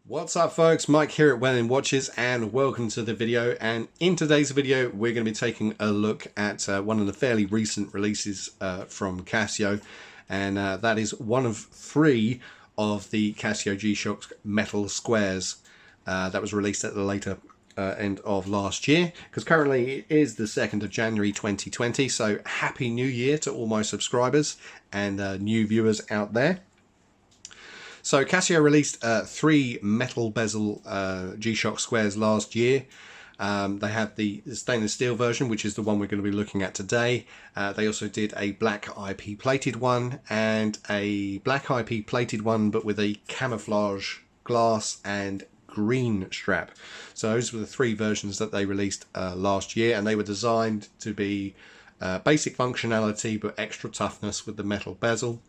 What's up folks, Mike here at Well Watches and welcome to the video. And in today's video we're going to be taking a look at one of the fairly recent releases from Casio, and that is one of three of the Casio G-Shock metal squares that was released at the later end of last year, because currently it is the 2nd of January 2020, so happy new year to all my subscribers and new viewers out there. So Casio released three metal bezel G-Shock squares last year. They have the stainless steel version, which is the one we're going to be looking at today. They also did a black IP plated one and a black IP plated one but with a camouflage glass and green strap. So those were the three versions that they released last year, and they were designed to be basic functionality but extra toughness with the metal bezel.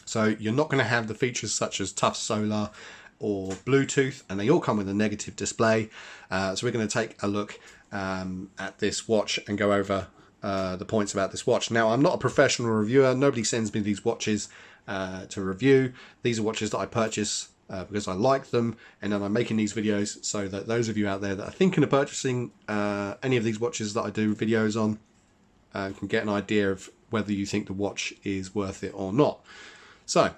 So you're not going to have the features such as tough solar or Bluetooth, and they all come with a negative display. So we're going to take a look at this watch and go over the points about this watch. Now, I'm not a professional reviewer. Nobody sends me these watches to review. These are watches that I purchase because I like them, and then I'm making these videos so that those of you out there that are thinking of purchasing any of these watches that I do videos on can get an idea of whether you think the watch is worth it or not. So,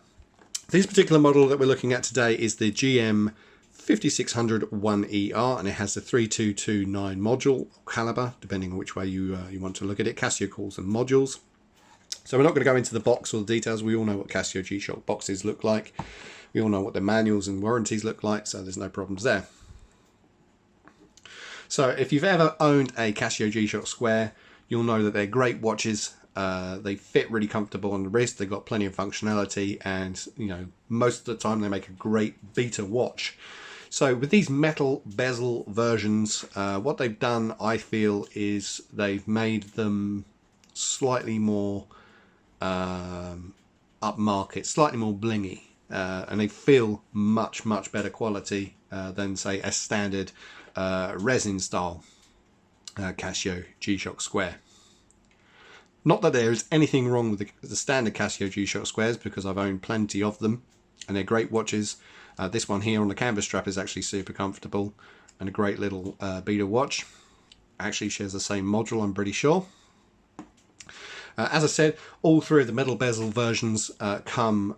this particular model that we're looking at today is the GM-5600-1ER, and it has the 3229 module caliber, depending on which way you want to look at it. Casio calls them modules. So we're not going to go into the box or the details. We all know what Casio G-Shock boxes look like. We all know what the manuals and warranties look like, so there's no problems there. So if you've ever owned a Casio G-Shock Square, you'll know that they're great watches. They fit really comfortable on the wrist. They've got plenty of functionality, and most of the time they make a great beta watch. So with these metal bezel versions, what they've done, I feel, is they've made them slightly more upmarket, slightly more blingy, and they feel much better quality than, say, a standard resin style Casio G-Shock Square. Not that there is anything wrong with the standard Casio G-Shock squares, because I've owned plenty of them and they're great watches. This one here on the canvas strap is actually super comfortable and a great little beta watch. Actually shares the same module, I'm pretty sure. As I said, all three of the metal bezel versions come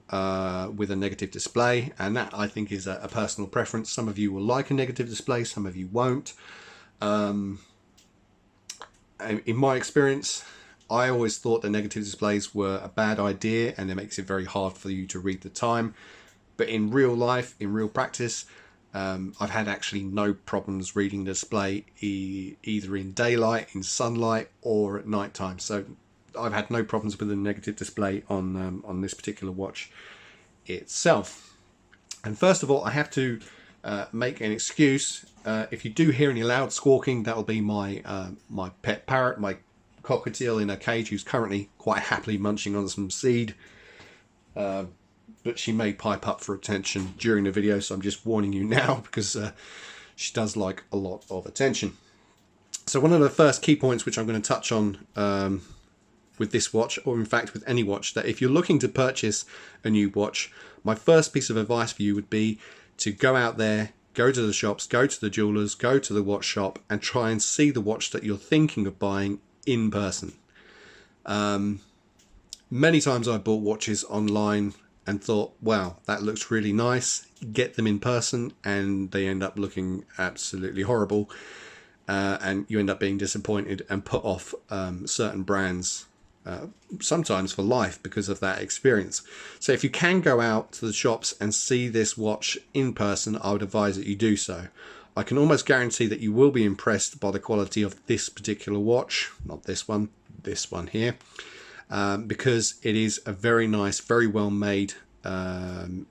with a negative display, and that, I think, is a personal preference. Some of you will like a negative display, some of you won't. In my experience, I always thought the negative displays were a bad idea, and it makes it very hard for you to read the time. But in real life, in real practice, I've had actually no problems reading the display either in daylight, in sunlight, or at night time. So I've had no problems with the negative display on this particular watch itself. And first of all, I have to make an excuse. If you do hear any loud squawking, that'll be my my pet parrot, my cockatiel in a cage, who's currently quite happily munching on some seed, but she may pipe up for attention during the video, so I'm just warning you now, because she does like a lot of attention. So one of the first key points which I'm going to touch on with this watch, or in fact with any watch, that if you're looking to purchase a new watch, my first piece of advice for you would be to go out there, go to the shops, go to the jewelers, go to the watch shop, and try and see the watch that you're thinking of buying in person. Many times I bought watches online and thought, wow, that looks really nice, get them in person, and they end up looking absolutely horrible, and you end up being disappointed and put off certain brands, sometimes for life, because of that experience. So if you can go out to the shops and see this watch in person, I would advise that you do so. I can almost guarantee that you will be impressed by the quality of this particular watch, not this one here, because it is a very nice, very well made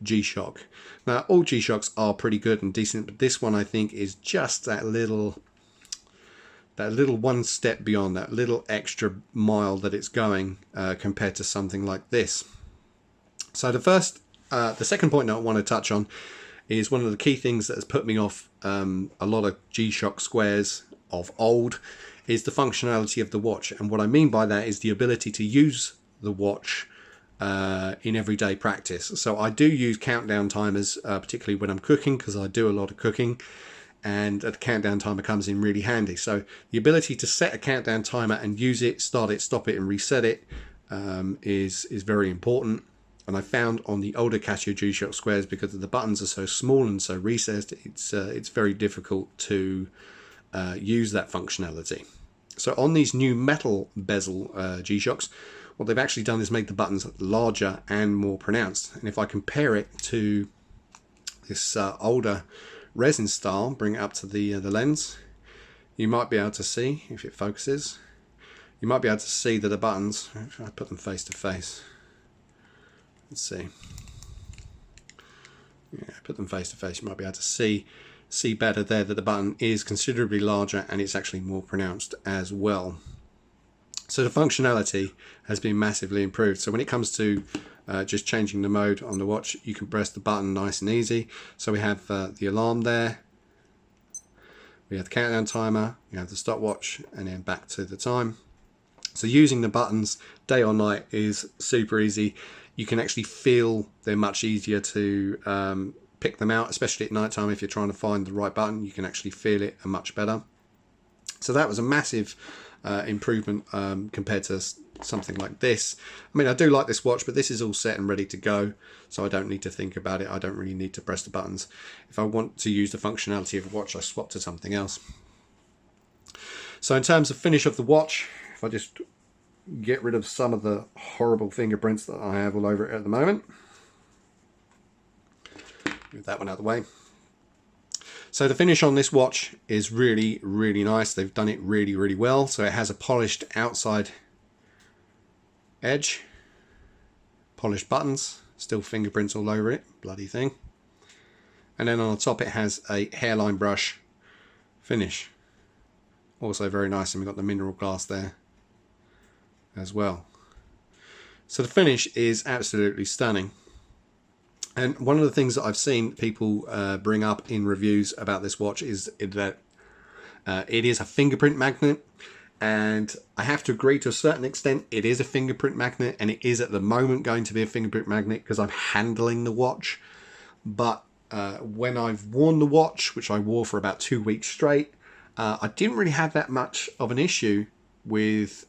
G-Shock. Now, all G-Shocks are pretty good and decent, but this one, I think, is just that little one step beyond, that little extra mile that it's going compared to something like this. So the second point that I want to touch on is one of the key things that has put me off a lot of G-Shock squares of old, is the functionality of the watch. And what I mean by that is the ability to use the watch in everyday practice. So I do use countdown timers, particularly when I'm cooking, because I do a lot of cooking, and a countdown timer comes in really handy. So the ability to set a countdown timer and use it, start it, stop it, and reset it is very important. And I found on the older Casio G-Shock squares, because the buttons are so small and so recessed, it's very difficult to use that functionality. So on these new metal bezel G-Shocks, what they've actually done is made the buttons larger and more pronounced. And if I compare it to this older resin style, bring it up to the lens, you might be able to see, if it focuses, you might be able to see that the buttons, if I put them face to face, let's see, yeah, put them face to face, you might be able to see better there that the button is considerably larger and it's actually more pronounced as well. So the functionality has been massively improved. So when it comes to just changing the mode on the watch, you can press the button nice and easy. So we have the alarm there, we have the countdown timer, we have the stopwatch, and then back to the time. So using the buttons day or night is super easy. You can actually feel they're much easier to pick them out, especially at night time. If you're trying to find the right button, you can actually feel it much better. So that was a massive improvement compared to something like this. I mean, I do like this watch, but this is all set and ready to go, so I don't need to think about it. I don't really need to press the buttons. If I want to use the functionality of a watch, I swap to something else. So in terms of finish of the watch, if I just get rid of some of the horrible fingerprints that I have all over it at the moment, move that one out of the way. So the finish on this watch is really, really nice. They've done it really, really well. So it has a polished outside edge, polished buttons, still fingerprints all over it, bloody thing. And then on the top it has a hairline brush finish. Also very nice, and we've got the mineral glass there as well. So the finish is absolutely stunning. And one of the things that I've seen people bring up in reviews about this watch is that it is a fingerprint magnet. And I have to agree to a certain extent, it is a fingerprint magnet, and it is at the moment going to be a fingerprint magnet because I'm handling the watch. But when I've worn the watch, which I wore for about 2 weeks straight, I didn't really have that much of an issue with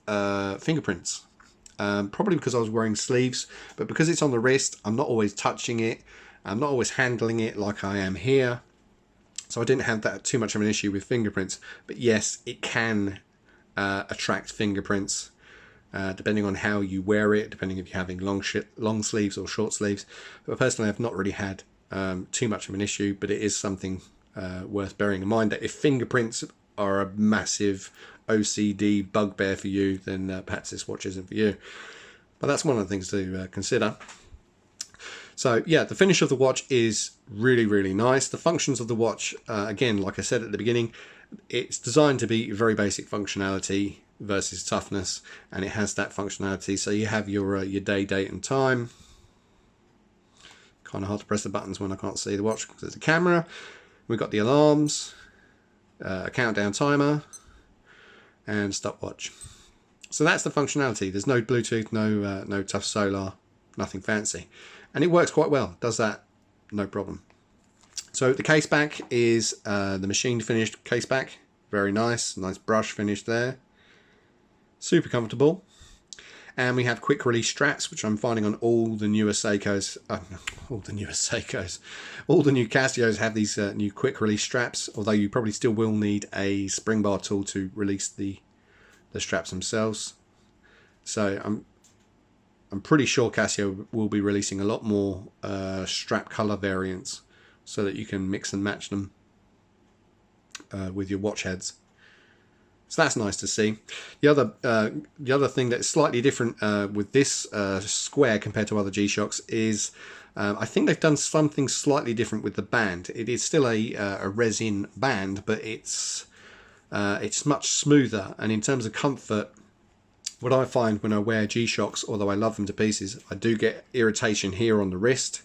fingerprints. Probably because I was wearing sleeves, but because it's on the wrist, I'm not always touching it. I'm not always handling it like I am here. So I didn't have that too much of an issue with fingerprints. But yes, it can attract fingerprints depending on how you wear it, depending if you're having long sleeves or short sleeves. But personally, I've not really had too much of an issue, but it is something worth bearing in mind that if fingerprints are a massive OCD bugbear for you, then perhaps this watch isn't for you. But that's one of the things to consider. So yeah, the finish of the watch is really, really nice. The functions of the watch, again, like I said at the beginning, it's designed to be very basic functionality versus toughness, and it has that functionality. So you have your day, date, and time. Kind of hard to press the buttons when I can't see the watch because there's a camera. We've got the alarms, a countdown timer, and stopwatch. So that's the functionality. There's no Bluetooth, no tough solar, nothing fancy, and it works quite well. It does that no problem. So the caseback is the machine finished caseback, very nice brush finish there, super comfortable. And we have quick release straps, which I'm finding on all the newer Seikos, all the new Casios have these new quick release straps, although you probably still will need a spring bar tool to release the straps themselves. So I'm pretty sure Casio will be releasing a lot more strap color variants so that you can mix and match them with your watch heads. So that's nice to see. The other thing that's slightly different with this square compared to other G-Shocks is I think they've done something slightly different with the band. It is still a resin band, but it's much smoother. And in terms of comfort, what I find when I wear G-Shocks, although I love them to pieces, I do get irritation here on the wrist.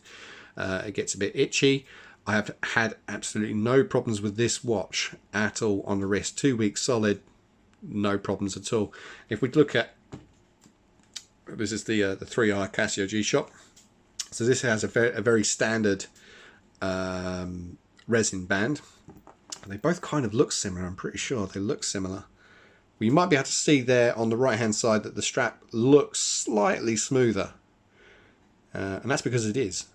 It gets a bit itchy. I have had absolutely no problems with this watch at all on the wrist. 2 weeks solid, no problems at all. If we look at This is the 3R Casio G-Shock. So this has a very standard resin band. They both kind of look similar, I'm pretty sure they look similar. Well, you might be able to see there on the right hand side that the strap looks slightly smoother. And that's because it is.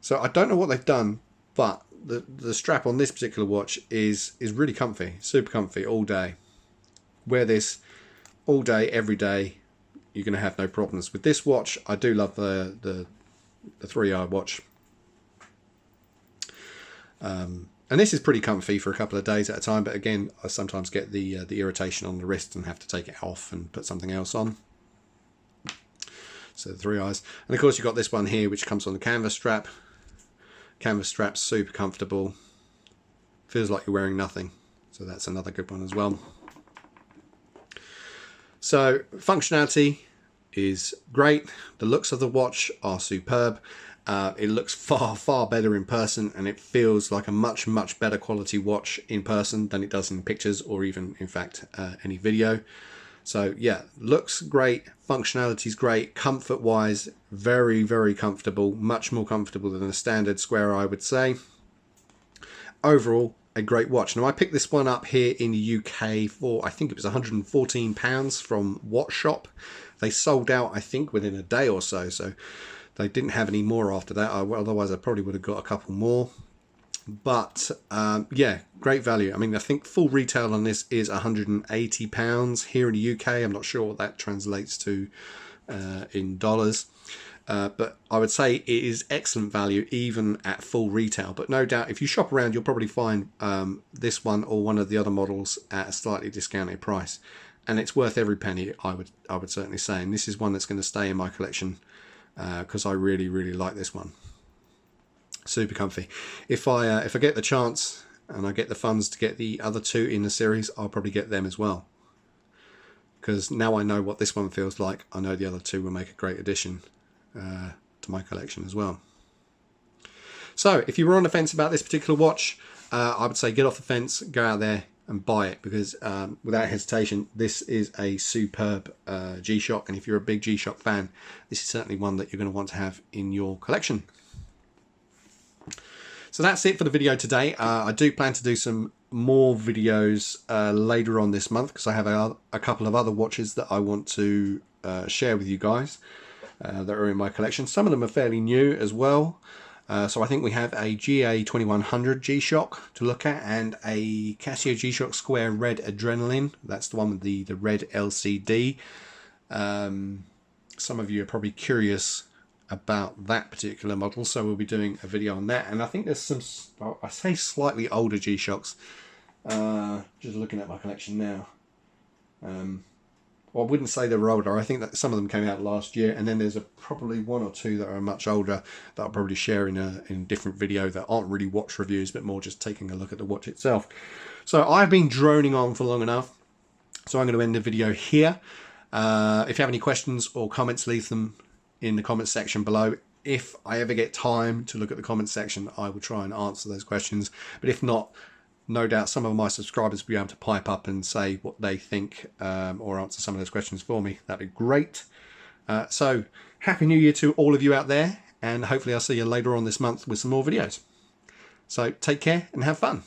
So I don't know what they've done, but the strap on this particular watch is really comfy, super comfy all day. Wear this all day, every day, you're going to have no problems. With this watch, I do love the 3R watch. And this is pretty comfy for a couple of days at a time, but again, I sometimes get the irritation on the wrist and have to take it off and put something else on. So the 3Rs. And of course you've got this one here which comes on the canvas strap. Canvas strap's super comfortable. Feels like you're wearing nothing. So that's another good one as well. So functionality is great. The looks of the watch are superb. It looks far better in person, and it feels like a much better quality watch in person than it does in pictures or even in fact any video. So yeah, looks great, functionality is great, comfort wise very comfortable, much more comfortable than a standard Square Eye, I would say. Overall, a great watch. Now I picked this one up here in the UK for, I think it was £114 from Watchshop. They sold out, I think, within a day or so, so they didn't have any more after that. Otherwise I probably would have got a couple more. But yeah, great value. I mean, I think full retail on this is £180 here in the UK. I'm not sure what that translates to in dollars. But I would say it is excellent value even at full retail. But no doubt if you shop around, you'll probably find this one or one of the other models at a slightly discounted price. And it's worth every penny, I would certainly say. And this is one that's going to stay in my collection because I really like this one. Super comfy. If I get the chance and I get the funds to get the other two in the series, I'll probably get them as well. Because now I know what this one feels like, I know the other two will make a great addition to my collection as well. So if you were on the fence about this particular watch, I would say get off the fence, go out there and buy it, because without hesitation this is a superb G-Shock, and if you're a big G-Shock fan, this is certainly one that you're going to want to have in your collection. So that's it for the video today. I do plan to do some more videos later on this month, because I have a couple of other watches that I want to share with you guys that are in my collection. Some of them are fairly new as well. So I think we have a GA-2100 G-Shock to look at, and a Casio G-Shock Square Red Adrenaline. That's the one with the red LCD. Some of you are probably curious about that particular model, so we'll be doing a video on that. And I think there's some, well, I say slightly older G-Shocks. Just looking at my collection now. Well, I wouldn't say they were older. I think that some of them came out last year, and then there's probably one or two that are much older that I'll probably share in a different video that aren't really watch reviews, but more just taking a look at the watch itself. So I've been droning on for long enough, so I'm going to end the video here. If you have any questions or comments, leave them in the comments section below. If I ever get time to look at the comments section, I will try and answer those questions. But if not, no doubt some of my subscribers will be able to pipe up and say what they think, or answer some of those questions for me. That'd be great. So Happy New Year to all of you out there, and hopefully I'll see you later on this month with some more videos. So take care and have fun.